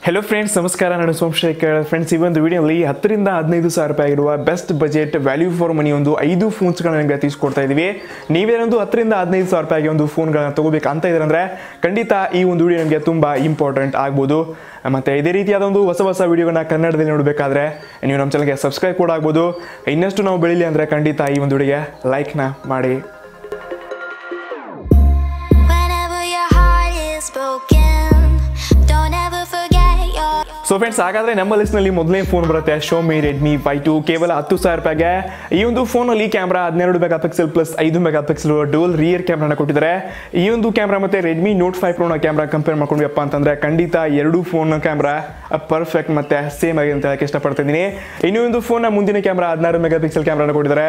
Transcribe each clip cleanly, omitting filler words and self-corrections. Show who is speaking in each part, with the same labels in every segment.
Speaker 1: Hello friends, ನಮಸ್ಕಾರ. ನಾನು Somashekar. Friends, ಈ ಒಂದು ವಿಡಿಯೋಲಿ 10 ರಿಂದ 15 ಸಾವಿರ ರೂಪಾಯಿ ಆಗಿರುವ best budget value for money ಒಂದು 5 ಫೋನ್ಸ್ಗಳನ್ನ ನಿಮಗೆ ತಿಳಿಸ್ಕೊಡ್ತಾ ಇದೀವಿ. ನೀವೇನೊಂದು 10 ರಿಂದ 15 ಸಾವಿರ ರೂಪಾಯಿಗೆ ಒಂದು ಫೋನ್ಗಳನ್ನ ತಗೋಬೇಕಂತ ಇದ್ರಂದ್ರೆ ಖಂಡಿತ ಈ ಒಂದು ವಿಡಿಯೋ ನಿಮಗೆ ತುಂಬಾ ಇಂಪಾರ್ಟೆಂಟ್ ಆಗ್ಬೋದು. ಮತ್ತೆ ಇದೇ ರೀತಿಯಾದ ಒಂದು ಹೊಸ ವಿಡಿಯೋಗಳನ್ನ ಕನ್ನಡದಲ್ಲಿ ನೋಡಬೇಕಾದ್ರೆ ನೀವು ನಮ್ಮ ಚಾನಲ್ಗೆ ಸಬ್ಸ್ಕ್ರೈಬ್ ಕೂಡ ಆಗ್ಬೋದು. ಇನ್ನಷ್ಟು ನಾವು ಬೆಳಿಲಿ ಅಂದ್ರೆ ಖಂಡಿತ ಈ ಒಂದು ವಿಡಿಯೋಗೆ ಲೈಕ್ನ ಮಾಡಿ. ಸೊ ಫ್ರೆಂಡ್ಸ್, ಹಾಗಾದ್ರೆ ನಮ್ಮ ಲಿಸ್ಟ್ ನಲ್ಲಿ ಮೊದಲನೇ ಫೋನ್ ಬರುತ್ತೆ Xiaomi Redmi 5 ಕೇವಲ 10 ಸಾವಿರ ರೂಪಾಯಿಗೆ. ಈ ಒಂದು ಫೋನ್ ಅಲ್ಲಿ camera 12 megapixel plus 5 megapixel dual rear ಕ್ಯಾಮ್ರಾನ ಕೊಟ್ಟಿದ್ದಾರೆ. ಈ ಒಂದು ಕ್ಯಾಮ್ರಾ ಮತ್ತೆ Redmi Note 5 Pro ನ ಕ್ಯಾಮ್ರಾ ಕಂಪೇರ್ ಮಾಡ್ಕೊಂಡ್ವಪ್ಪ ಅಂತಂದ್ರೆ ಖಂಡಿತ ಎರಡು ಫೋನ್ ಕ್ಯಾಮ್ರಾ ಪರ್ಫೆಕ್ಟ್ ಮತ್ತೆ ಸೇಮ್ ಆಗಿ ಅಂತ ಹೇಳಕ್ಕೆ ಇಷ್ಟಪಡ್ತಿದ್ದೀನಿ. ಇನ್ನು ಒಂದು ಫೋನ್ ನ ಮುಂದಿನ ಕ್ಯಾಮ್ರಾ 16 ಮೆಗಾ ಪಿಕ್ಸೆಲ್ ಕ್ಯಾಮ್ರಾನ ಕೊಟ್ಟಿದ್ದಾರೆ.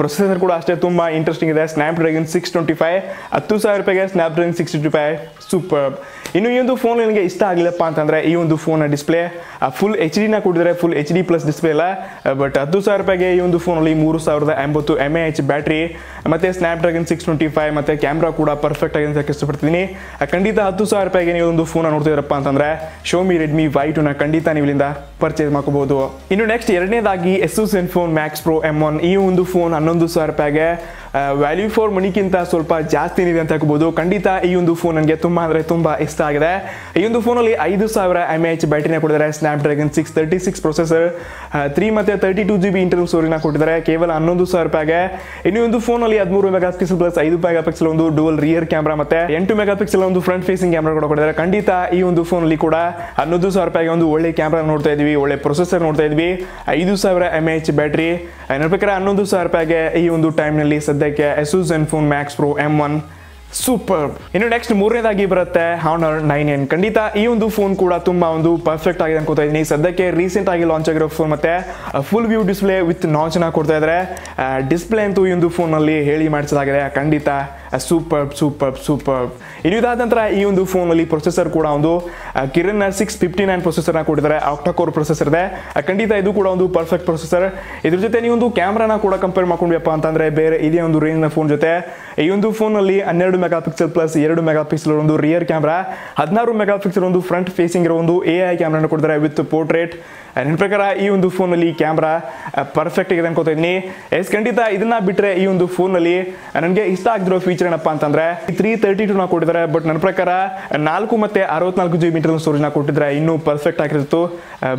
Speaker 1: ಪ್ರೊಸೆಸರ್ ಕೂಡ ಅಷ್ಟೇ ತುಂಬಾ ಇಂಟ್ರೆಸ್ಟಿಂಗ್ ಇದೆ. Snapdragon 625 10 ಸಾವಿರ ರೂಪಾಯಿಗೆ Snapdragon 625 ಸೂಪರ್. ಇನ್ನು ಈ ಒಂದು ಫೋನ್ ನಿಮಗೆ ಇಷ್ಟ ಆಗಿಲ್ಲಪ್ಪ ಅಂತಂದ್ರೆ ಈ ಒಂದು ಫೋನ್ ಡಿಸ್ಪ್ಲೇ ಫುಲ್ HD ನ ಕೊಟ್ಟಿದ್ದಾರೆ. ಫುಲ್ HD ಪ್ಲಸ್ ಡಿಸ್ಪ್ಲೇ ಇಲ್ಲ, ಬಟ್ 10 ಸಾವಿರ ರೂಪಾಯಿಗೆ ಈ ಒಂದು ಫೋನ್ ಅಲ್ಲಿ 3080 mAh ಬ್ಯಾಟ್ರಿ ಮತ್ತೆ Snapdragon 625 ಮತ್ತೆ ಕ್ಯಾಮ್ರಾ ಕೂಡ ಪರ್ಫೆಕ್ಟ್ ಆಗಿ ಅಂತ ಇಷ್ಟಪಡ್ತೀನಿ. ಖಂಡಿತ 10 ಸಾವಿರ ರೂಪಾಯಿಗೆ ನೀವು ಒಂದು ಫೋನ್ ನೋಡ್ತಿದ್ರಪ್ಪ ಅಂತಂದ್ರೆ Xiaomi Redmi 5 ನ ಖಂಡಿತ ನೀವು ಇಲ್ಲಿಂದ ಪರ್ಚೇಸ್ ಮಾಡ್ಕೋಬಹುದು. ಇನ್ನು ನೆಕ್ಸ್ಟ್ ಎರಡನೇದಾಗಿ Asus ZenFone Max Pro M1. ಈ ಒಂದು ಫೋನ್ 11 ಸಾವಿರ ರೂಪಾಯಿಗೆ ವ್ಯಾಲ್ಯೂ ಫಾರ್ ಮನಿಗಿಂತ ಸ್ವಲ್ಪ ಜಾಸ್ತಿ ಇದೆ ಅಂತ ಹೇಳ್ಬೋದು. ಖಂಡಿತ ಈ ಒಂದು ಫೋನ್ ನನಗೆ ತುಂಬಾ ಅಂದ್ರೆ ತುಂಬಾ ಇಷ್ಟ ಆಗಿದೆ. ಈ ಒಂದು ಫೋನಲ್ಲಿ 5000 mAh ಬ್ಯಾಟರಿನ ಕೊಟ್ಟಿದ್ದಾರೆ. Snapdragon 636 ಪ್ರೊಸೆಸರ್ 3 ಮತ್ತೆ 32GB ಇಂಟರ್ನಲ್ ಸ್ಟೋರೇಜ್ನ ಕೊಟ್ಟಿದ್ದಾರೆ ಕೇವಲ 11 ಸಾವಿರ ರೂಪಾಯಿಗೆ. ಇನ್ನು ಒಂದು ಫೋನಲ್ಲಿ 13 mega pixel plus 5 mega pixel ಒಂದು ಡುವಲ್ ರಿಯರ್ ಕ್ಯಾಮ್ರಾ ಮತ್ತೆ 8 ಮೆಗಾ ಪಿಕ್ಸೆಲ್ ಒಂದು ಫ್ರಂಟ್ ಫೇಸಿಂಗ್ ಕ್ಯಾಮ್ರಾ ಕೂಡ ಕೊಟ್ಟಿದ್ದಾರೆ. ಖಂಡಿತ ಈ ಒಂದು ಫೋನ್ ಅಲ್ಲಿ ಕೂಡ 11 ಸಾವಿರ ರೂಪಾಯಿಗೆ ಒಂದು ಒಳ್ಳೆ ಕ್ಯಾಮ್ರಾ ನೋಡ್ತಾ ಇದೀವಿ, ಒಳ್ಳೆ ಪ್ರೊಸೆಸರ್ ನೋಡ್ತಾ ಇದೀವಿ, 5000 mAh ಬ್ಯಾಟರಿ. ನನ್ನ ಪ್ರಕಾರ 11 ಸಾವಿರ ರೂಪಾಯಿಗೆ ಈ ಒಂದು ಟೈಮ್ ನಲ್ಲಿ ಸದ್ಯಕ್ಕೆ Asus ZenFone Max Pro M1 super. ಇನ್ನು ನೆಕ್ಸ್ಟ್ ಮೂರನೇದಾಗಿ ಬರುತ್ತೆ Honor 9N. ಖಂಡಿತ ಈ ಒಂದು ಫೋನ್ ಕೂಡ ತುಂಬಾ ಒಂದು ಪರ್ಫೆಕ್ಟ್ ಆಗಿದೆ ಅನ್ಕೋತಾ ಇದ್ದೀನಿ. ಸದ್ಯಕ್ಕೆ ರೀಸೆಂಟ್ ಆಗಿ ಲಾಂಚ್ ಆಗಿರೋ ಫೋನ್ ಮತ್ತೆ full view display with notch ನ ಕೊಡ್ತಾ ಇದ್ದಾರೆ. ಡಿಸ್ಪ್ಲೇ ಅಂತೂ ಈ ಒಂದು ಫೋನ್ ಅಲ್ಲಿ ಹೇಳಿ ಮಾಡಿಸಲಾಗಿದೆ. ಖಂಡಿತ ಸೂಪರ್ ಸೂಪರ್ ಸೂಪರ್. ಇದಾದ ನಂತರ ಈ ಒಂದು ಫೋನ್ ಅಲ್ಲಿ ಪ್ರೊಸೆಸರ್ ಕೂಡ ಒಂದು ಕಿರನ್ 659 ಪ್ರೊಸೆಸರ್ ನ ಕೊಟ್ಟಿದ್ದಾರೆ. ಆಕ್ಟಾಕೋರ್ ಪ್ರೊಸೆಸರ್ ಇದೆ. ಖಂಡಿತ ಇದು ಕೂಡ ಒಂದು ಪರ್ಫೆಕ್ಟ್ ಪ್ರೊಸೆಸರ್. ಇದ್ರ ಜೊತೆ ನೀವು ಒಂದು ಕ್ಯಾಮ್ರಾನ ಕೂಡ ಕಂಪೇರ್ ಮಾಡ್ಕೊಂಡ್ವಪ್ಪ ಅಂತಂದ್ರೆ ಬೇರೆ ಇದೇ ಒಂದು ರೇಂಜ್ ನ ಫೋನ್ ಜೊತೆ ಈ ಒಂದು ಫೋನ್ ಅಲ್ಲಿ 12 megapixel plus 2 mega pixel ಒಂದು ರಿಯರ್ ಕ್ಯಾಮ್ರಾ, 16 ಮೆಗಾ ಪಿಕ್ಸೆಲ್ ಒಂದು ಫ್ರಂಟ್ ಫೇಸಿಂಗ್ ಇರೋ ಒಂದು AI ಕ್ಯಾಮ್ರಾನ ಕೊಡ್ತಾರೆ ವಿತ್ ಪೋರ್ಟ್ರೇಟ್. ನನ್ನ ಪ್ರಕಾರ ಈ ಒಂದು ಫೋನ್ ಅಲ್ಲಿ ಕ್ಯಾಮ್ರಾ ಪರ್ಫೆಕ್ಟ್ ಆಗಿದೆ ಅನ್ಕೋತಾ ಇದ್ದೀನಿ. ಖಂಡಿತ ಇದನ್ನ ಬಿಟ್ರೆ ಈ ಒಂದು ಫೋನ್ ಅಲ್ಲಿ ನನಗೆ ಇಷ್ಟ ಆಗಿರೋ ಫೀಚರ್ ಏನಪ್ಪಾ ಅಂತಂದ್ರೆ 332 ನ ಕೊಟ್ಟಿದ್ದಾರೆ. ಬಟ್ ನನ್ನ ಪ್ರಕಾರ 4 ಮತ್ತೆ 64GB ಇಂಟರ್ನಲ್ ಸ್ಟೋರೇಜ್ ನ ಕೊಟ್ಟಿದ್ರೆ ಇನ್ನೂ ಪರ್ಫೆಕ್ಟ್ ಆಗಿರ್ತಿತ್ತು.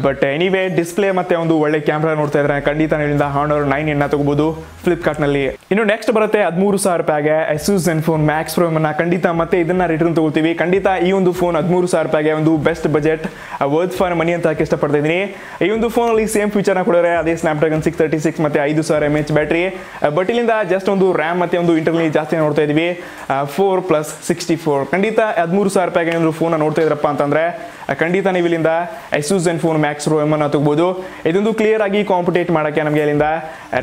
Speaker 1: ಬಟ್ ಎನಿವೇ ಡಿಸ್ಪ್ಲೇ ಮತ್ತೆ ಒಂದು ಒಳ್ಳೆ ಕ್ಯಾಮ್ರಾ ನೋಡ್ತಾ ಇದ್ರೆ ಖಂಡಿತ ನೀವಿಂದ Honor 9N ನ ತಗೋಬಹುದು ಫ್ಲಿಪ್ಕಾರ್ಟ್ ನಲ್ಲಿ. ಇನ್ನು ನೆಕ್ಸ್ಟ್ ಬರುತ್ತೆ 13 ಸಾವಿರ ರೂಪಾಯಿಗೆ Asus ZenFone Max Pro M1. ಖಂಡಿತ ಮತ್ತೆ ಇದನ್ನ ರಿಟರ್ನ್ ತಗೋತೀವಿ. ಖಂಡಿತ ಈ ಒಂದು ಫೋನ್ 13 ಸಾವಿರ ರೂಪಾಯಿಗೆ ಒಂದು best budget worth for money ಅಂತ ಇಷ್ಟಪಡ್ತಾ ಇದ್ದೀನಿ. ಈ ಒಂದು ಫೋನ್ ಅಲ್ಲಿ ಸೇಮ್ ಫೀಚರ್ ನ ಕೊಡಿದ್ರೆ ಅದೇ Snapdragon 636 ಮತ್ತೆ 5000 mAh ಬ್ಯಾಟರಿ. ಬಟ್ ಇಲ್ಲಿಂದ ಜಸ್ಟ್ ಒಂದು ರ್ಯಾಮ್ ಮತ್ತೆ ಒಂದು ಇಂಟರ್ನಲ್ ಜಾಸ್ತಿ ನೋಡ್ತಾ ಇದೀವಿ 4+64. ಖಂಡಿತ 13 ಸಾವಿರ ರೂಪಾಯಿಗೆ ಒಂದು ಫೋನ್ ನೋಡ್ತಾ ಇದ್ರಪ್ಪ ಅಂತಂದ್ರೆ ಖಂಡಿತ ನೀವು ಇಲ್ಲಿಂದ Asus ZenFone Max Pro M1 ತಗೋಬಹುದು. ಇದೊಂದು ಕ್ಲಿಯರ್ ಆಗಿ ಕಾಂಪಿಟೇಟ್ ಮಾಡಕ್ಕೆ ನಮಗೆ ಇಲ್ಲಿಂದ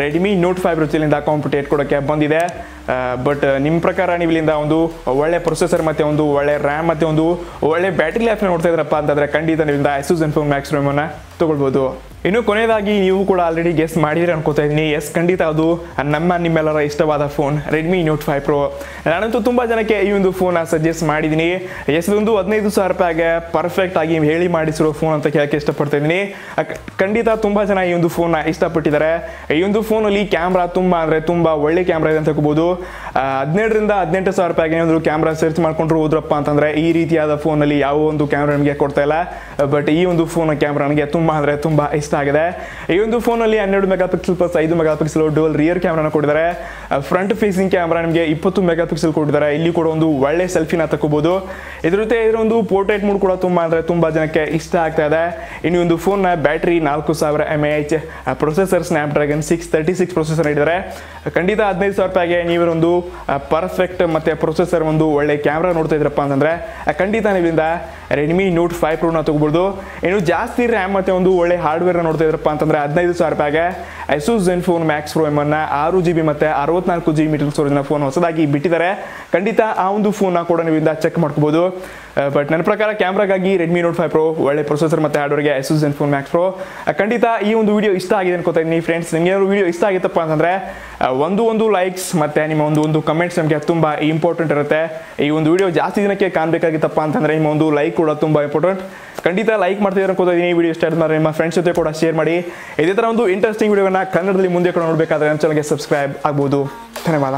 Speaker 1: Redmi Note 5 ಜೊತೆಲಿಂದ ಕಾಂಪಿಟೇಟ್ ಕೊಡಕ್ಕೆ ಬಂದಿದೆ. ಬಟ್ ನಿಮ್ಮ ಪ್ರಕಾರ ನೀವು ಇಲ್ಲಿಂದ ಒಂದು ಒಳ್ಳೆ ಪ್ರೊಸೆಸರ್ ಮತ್ತೆ ಒಂದು ಒಳ್ಳೆ ರ್ಯಾಮ್ ಮತ್ತೆ ಒಂದು ಒಳ್ಳೆ ಬ್ಯಾಟರಿ ಲೈಫ್ ನೋಡ್ತಾ ಇದ್ರಪ್ಪ ಅಂತಂದ್ರೆ ಖಂಡಿತ ನೀವಿಂದ Asus ZenFone Max Pro M1 ತಗೊಳ್ಬಹುದು. ಇನ್ನು ಕೊನೆಯದಾಗಿ ನೀವು ಕೂಡ ಆಲ್ರೆಡಿ ಗೆಸ್ ಮಾಡಿದ್ರೆ ಅನ್ಕೋತಾ ಇದ್ದೀನಿ. ಖಂಡಿತ ಅದು ನಿಮ್ಮೆಲ್ಲರ ಇಷ್ಟವಾದ ಫೋನ್ Redmi Note 5 Pro. ನಾನಂತೂ ತುಂಬಾ ಜನಕ್ಕೆ ಈ ಒಂದು ಫೋನ್ ಸಜೆಸ್ಟ್ ಮಾಡಿದ್ದೀನಿ. ಒಂದು 15 ಸಾವಿರ ರೂಪಾಯಿಗೆ ಪರ್ಫೆಕ್ಟ್ ಆಗಿ ಹೇಳಿ ಮಾಡಿಸಿರೋ ಫೋನ್ ಅಂತ ಕೇಳಕ್ಕೆ ಇಷ್ಟಪಡ್ತಾ ಇದ್ದೀನಿ. ಖಂಡಿತ ತುಂಬಾ ಜನ ಈ ಒಂದು ಫೋನ್ ಇಷ್ಟಪಟ್ಟಿದ್ದಾರೆ. ಈ ಒಂದು ಫೋನ್ ಅಲ್ಲಿ ಕ್ಯಾಮ್ರಾ ತುಂಬಾ ಅಂದ್ರೆ ತುಂಬಾ ಒಳ್ಳೆ ಕ್ಯಾಮ್ರಾ ಇದೆ ಅಂತ ಹೇಳ್ಬಹುದು. 17 ರಿಂದ 18 ಸಾವಿರ ರೂಪಾಯಿಗೆ ಒಂದು ಕ್ಯಾಮ್ರಾ ಸರ್ಚ್ ಮಾಡ್ಕೊಂಡ್ರು ಹೋದ್ರಪ್ಪ ಅಂತಂದ್ರೆ ಈ ರೀತಿಯಾದ ಫೋನ್ ಅಲ್ಲಿ ಯಾವ ಒಂದು ಕ್ಯಾಮ್ರಾ ನಮಗೆ ಕೊಡ್ತಾ ಇಲ್ಲ. ಬಟ್ ಈ ಒಂದು ಫೋನ್ ಕ್ಯಾಮ್ರಾ ನನಗೆ ತುಂಬಾ ಅಂದ್ರೆ ತುಂಬಾ ಇಷ್ಟ ಆಗಿದೆ. ಈ ಒಂದು ಫೋನ್ ಅಲ್ಲಿ 12 megapixel plus 5 megapixel dual rear ಕ್ಯಾಮ್ರಾನ ಕೊಟ್ಟಿದ್ದಾರೆ. ಫ್ರಂಟ್ ಫೇಸಿಂಗ್ ಕ್ಯಾಮ್ರಾ ನಿಮಗೆ 20 ಮೆಗಾ ಪಿಕ್ಸೆಲ್ ಕೊಟ್ಟಿದ್ದಾರೆ. ಇಲ್ಲಿ ಕೂಡ ಒಂದು ಒಳ್ಳೆ ಸೆಲ್ಫಿನ ತಗೋಬಹುದು. ಇದ್ರ ಜೊತೆ ಇದರ ಒಂದು ಪೋರ್ಟ್ರೇಟ್ ಮೋಡ್ ಕೂಡ ತುಂಬಾ ಅಂದ್ರೆ ತುಂಬಾ ಜನಕ್ಕೆ ಇಷ್ಟ ಆಗ್ತಾ ಇದೆ. ಇನ್ನು ಒಂದು ಫೋನ್ ನ battery 4000 mAh, processor Snapdragon 636 processor ಇದ್ದಾರೆ. ಖಂಡಿತ 15 ಸಾವಿರ ರೂಪಾಯಿಗೆ ನೀವೊಂದು ಪರ್ಫೆಕ್ಟ್ ಮತ್ತೆ ಪ್ರೊಸೆಸರ್ ಒಂದು ಒಳ್ಳೆ ಕ್ಯಾಮ್ರಾ ನೋಡ್ತಾ ಇದ್ರಪ್ಪ ಅಂತಂದ್ರೆ ಖಂಡಿತ ನೀವಿಂದ Redmi Note 5 Pro ನ ತಗೋಬಹುದು. ಇನ್ನು ಜಾಸ್ತಿ ರ್ಯಾಮ್ ಮತ್ತೆ ಒಂದು ಒಳ್ಳೆ ಹಾರ್ಡ್ವೇರ್ ನೋಡ್ತಾ ಇದ್ರಪ್ಪ ಅಂತಂದ್ರೆ 15 ಸಾವಿರ ರೂಪಾಯಿಗೆ Asus Zenfone Max Pro M1 6GB ಮತ್ತೆ 64GB ಇಂಟರ್ನಲ್ ಸ್ಟೋರೇಜ್ನ ಫೋನ್ ಹೊಸದಾಗಿ ಬಿಟ್ಟಿದ್ದಾರೆ. ಖಂಡಿತ ಆ ಒಂದು ಫೋನ್ನ ಕೂಡ ನೀವು ಇಂದ ಚೆಕ್ ಮಾಡ್ಕೋಬಹುದು. ಬಟ್ ನನ್ನ ಪ್ರಕಾರ ಕ್ಯಾಮ್ರಾಗಾಗಿ Redmi Note 5 Pro ಒಳ್ಳೆ ಪ್ರೊಸೆಸರ್ ಮತ್ತೆ ಹಾರ್ಡ್ವೇರ್ಗೆ Asus Zenfone Max Pro. ಖಂಡಿತ ಈ ಒಂದು ವಿಡಿಯೋ ಇಷ್ಟ ಆಗಿದೆ ಅನ್ಕೋತಾ ಇದ್ದೀನಿ ಫ್ರೆಂಡ್ಸ್. ನಿಮಗೆ ಏನಾದ್ರು ವಿಡಿಯೋ ಇಷ್ಟ ಆಗಿತ್ತಪ್ಪ ಅಂತಂದ್ರೆ ಒಂದು ಲೈಕ್ಸ್ ಮತ್ತೆ ನಿಮ್ಮ ಒಂದು ಕಮೆಂಟ್ಸ್ ನಮಗೆ ತುಂಬಾ ಇಂಪಾರ್ಟೆಂಟ್ ಇರುತ್ತೆ. ಈ ಒಂದು ವಿಡಿಯೋ ಜಾಸ್ತಿ ದಿನಕ್ಕೆ ಕಾಣಬೇಕಾಗಿತ್ತಪ್ಪ ಅಂತಂದ್ರೆ ನಿಮ್ಮ ಒಂದು ಲೈಕ್ ಕೂಡ ತುಂಬಾ ಇಂಪಾರ್ಟೆಂಟ್. ಖಂಡಿತ ಲೈಕ್ ಮಾಡ್ತಿದ್ರೆ ಅನ್ಕೋತಾ ಇದ್ದೀನಿ. ಈ ವಿಡಿಯೋ ಇಷ್ಟ ಆದ್ರೆ ನಿಮ್ಮ ಫ್ರೆಂಡ್ಸ್ ಜೊತೆ ಕೂಡ ಶೇರ್ ಮಾಡಿ. ಇದೇ ತರ ಒಂದು ಇಂಟ್ರೆಸ್ಟಿಂಗ್ ವಿಡಿಯೋನ ಕನ್ನಡದಲ್ಲಿ ಮುಂದೆ ಕೂಡ ನೋಡಬೇಕಾದ್ರೆ ನಮ್ಮ ಚಾನಲ್ಗೆ ಸಬ್ಸ್ಕ್ರೈಬ್ ಆಗ್ಬೋದು. ಧನ್ಯವಾದ.